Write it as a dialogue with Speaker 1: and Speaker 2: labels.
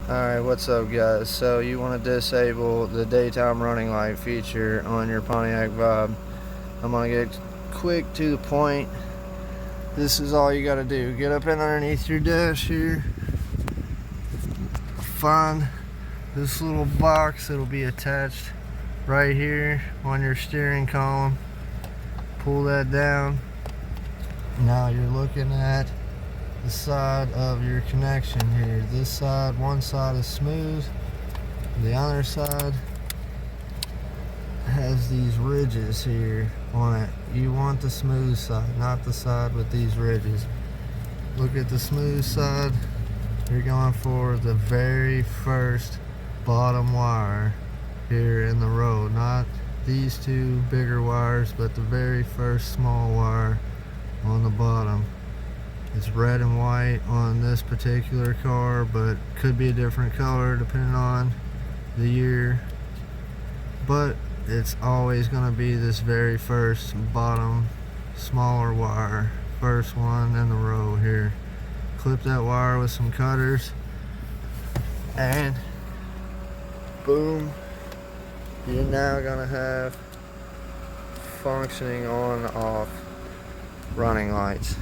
Speaker 1: Alright, what's up guys? So you want to disable the daytime running light feature on your Pontiac Vibe. I'm going to get quick to the point. This is all you got to do. Get up in underneath your dash here. Find this little box that'll be attached right here on your steering column. Pull that down. Now you're looking at the side of your connection here. This side, one side is smooth, the other side has these ridges here on it. You want the smooth side, not the side with these ridges. Look at the smooth side. You're going for the very first bottom wire here in the row, not these two bigger wires, but the very first small wire on the bottom. It's red and white on this particular car, but could be a different color depending on the year. But it's always going to be this very first bottom smaller wire, first one in the row here. Clip that wire with some cutters and boom, you're now going to have functioning on off running lights.